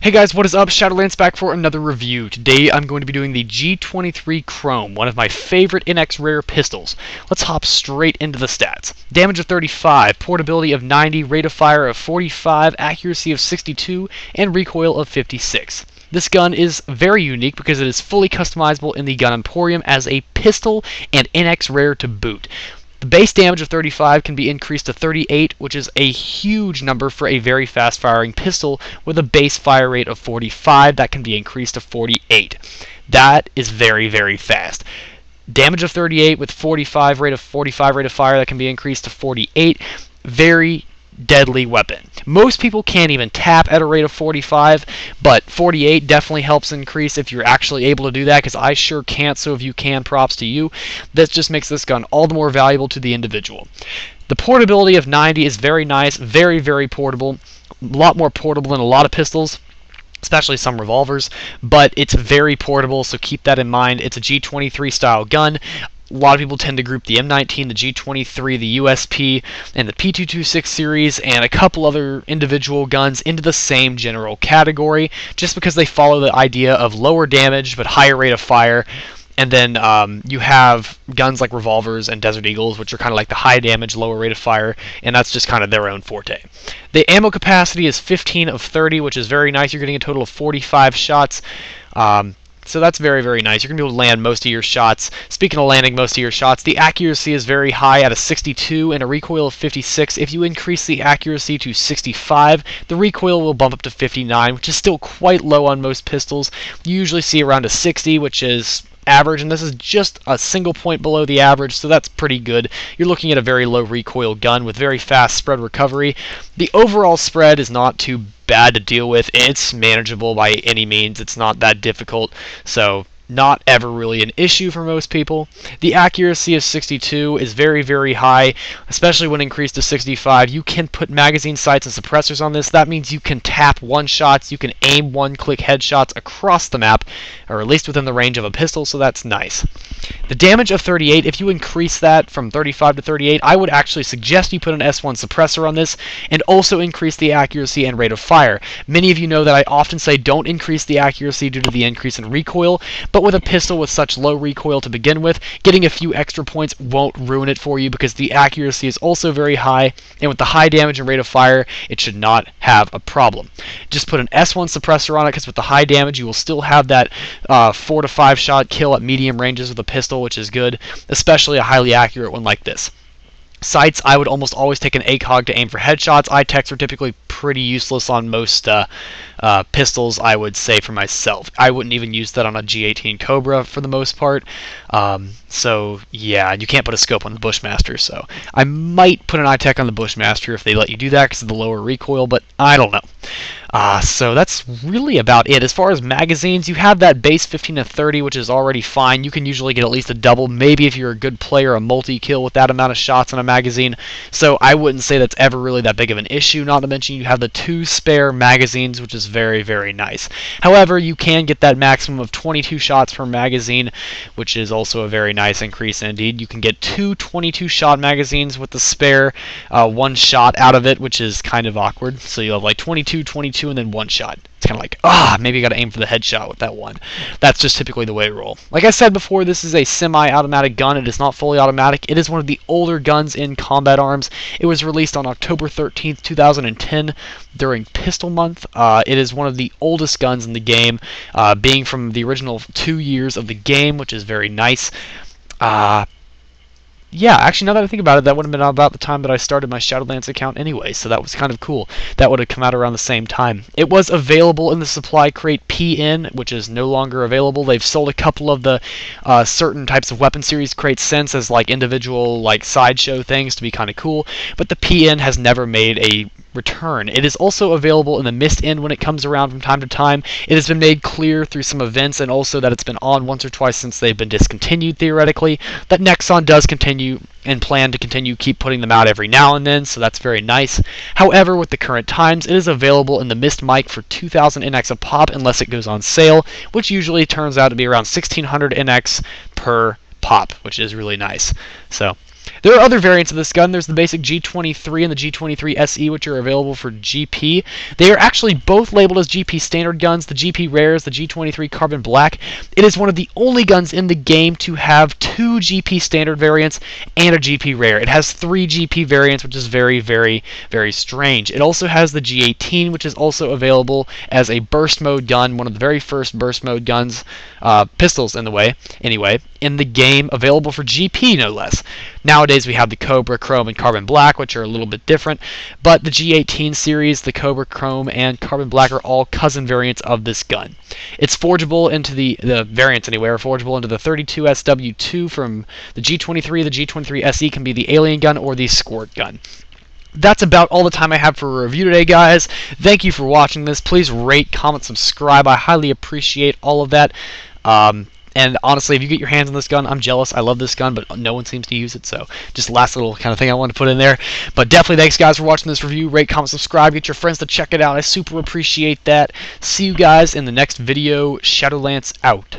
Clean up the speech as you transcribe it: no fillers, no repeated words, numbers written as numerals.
Hey guys, what is up? Shadolance back for another review. Today I'm going to be doing the G23 Chrome, one of my favorite NX rare pistols. Let's hop straight into the stats. Damage of 35, portability of 90, rate of fire of 45, accuracy of 62, and recoil of 56. This gun is very unique because it is fully customizable in the Gun Emporium as a pistol and NX rare to boot. The base damage of 35 can be increased to 38, which is a huge number for a very fast-firing pistol with a base fire rate of 45 that can be increased to 48. That is very, very fast. Damage of 38 with 45 rate of fire that can be increased to 48. Very deadly weapon. Most people can't even tap at a rate of 45, but 48 definitely helps increase if you're actually able to do that, because I sure can't, so if you can, props to you. This just makes this gun all the more valuable to the individual. The portability of 90 is very nice, very, very portable, a lot more portable than a lot of pistols, especially some revolvers, but it's very portable, so keep that in mind. It's a G23 style gun. A lot of people tend to group the M19, the G23, the USP, and the P226 series, and a couple other individual guns into the same general category, just because they follow the idea of lower damage but higher rate of fire. And then you have guns like revolvers and Desert Eagles, which are kind of like the high damage, lower rate of fire, and that's just kind of their own forte. The ammo capacity is 15 of 30, which is very nice. You're getting a total of 45 shots. So that's very, very nice. You're going to be able to land most of your shots. Speaking of landing most of your shots, the accuracy is very high at a 62 and a recoil of 56. If you increase the accuracy to 65, the recoil will bump up to 59, which is still quite low on most pistols. You usually see around a 60, which is average, and this is just a single point below the average, so that's pretty good. You're looking at a very low recoil gun with very fast spread recovery. The overall spread is not too bad to deal with. It's manageable by any means. It's not that difficult, so not ever really an issue for most people. The accuracy of 62 is very, very high, especially when increased to 65. You can put magazine sights and suppressors on this. That means you can tap one-shots, you can aim one-click headshots across the map, or at least within the range of a pistol, so that's nice. The damage of 38, if you increase that from 35 to 38, I would actually suggest you put an S1 suppressor on this and also increase the accuracy and rate of fire. Many of you know that I often say don't increase the accuracy due to the increase in recoil, but with a pistol with such low recoil to begin with, getting a few extra points won't ruin it for you because the accuracy is also very high, and with the high damage and rate of fire, it should not have a problem. Just put an S1 suppressor on it, because with the high damage, you will still have that 4 to 5 shot kill at medium ranges with a pistol, which is good, especially a highly accurate one like this. Sights, I would almost always take an ACOG to aim for headshots. ITECs are typically pretty useless on most pistols, I would say, for myself. I wouldn't even use that on a G18 Cobra for the most part. So yeah, you can't put a scope on the Bushmaster, so I might put an ITEC on the Bushmaster if they let you do that because of the lower recoil, but I don't know. So that's really about it. As far as magazines, you have that base 15 to 30, which is already fine. You can usually get at least a double, maybe if you're a good player, a multi-kill with that amount of shots in a magazine. So I wouldn't say that's ever really that big of an issue, not to mention you have the 2 spare magazines, which is very, very nice. However, you can get that maximum of 22 shots per magazine, which is also a very nice increase indeed. You can get 2 22-shot magazines with the spare 1 shot out of it, which is kind of awkward. So you'll have like 22, 22, and then 1 shot. It's kind of like, maybe you got to aim for the headshot with that one. That's just typically the way to roll. Like I said before, this is a semi-automatic gun. It is not fully automatic. It is one of the older guns in combat arms. It was released on October 13th, 2010 during Pistol Month. It is one of the oldest guns in the game, being from the original 2 years of the game, which is very nice. Yeah, actually, now that I think about it, that would have been about the time that I started my Shadolance account anyway, so that was kind of cool. That would have come out around the same time. It was available in the supply crate PN, which is no longer available. They've sold a couple of the certain types of weapon series crates since as like individual like sideshow things to be kind of cool, but the PN has never made a return. It is also available in the Myst N when it comes around from time to time. It has been made clear through some events and also that it's been on once or twice since they've been discontinued theoretically, that Nexon does continue and plan to continue keep putting them out every now and then, so that's very nice. However, with the current times, it is available in the Myst mic for 2,000 NX a pop unless it goes on sale, which usually turns out to be around 1,600 NX per pop, which is really nice. So There are other variants of this gun. There's the basic G23 and the G23 SE, which are available for GP. They are actually both labeled as GP standard guns. The GP Rare is the G23 Carbon Black. It is one of the only guns in the game to have 2 GP standard variants and a GP Rare. It has 3 GP variants, which is very, very, very strange. It also has the G18, which is also available as a burst mode gun, one of the very first burst mode guns, pistols in the game, available for GP no less. Nowadays we have the Cobra, Chrome, and Carbon Black, which are a little bit different, but the G18 series, the Cobra, Chrome, and Carbon Black are all cousin variants of this gun. It's forgeable into the variants anyway, are forgeable into the 32SW2 from the G23. The G23 SE can be the alien gun or the squirt gun. That's about all the time I have for a review today, guys. Thank you for watching this. Please rate, comment, subscribe. I highly appreciate all of that. And honestly, if you get your hands on this gun, I'm jealous. I love this gun, but no one seems to use it, so just last little kind of thing I wanted to put in there. But definitely thanks, guys, for watching this review. Rate, comment, subscribe. Get your friends to check it out. I super appreciate that. See you guys in the next video. Shadolance out.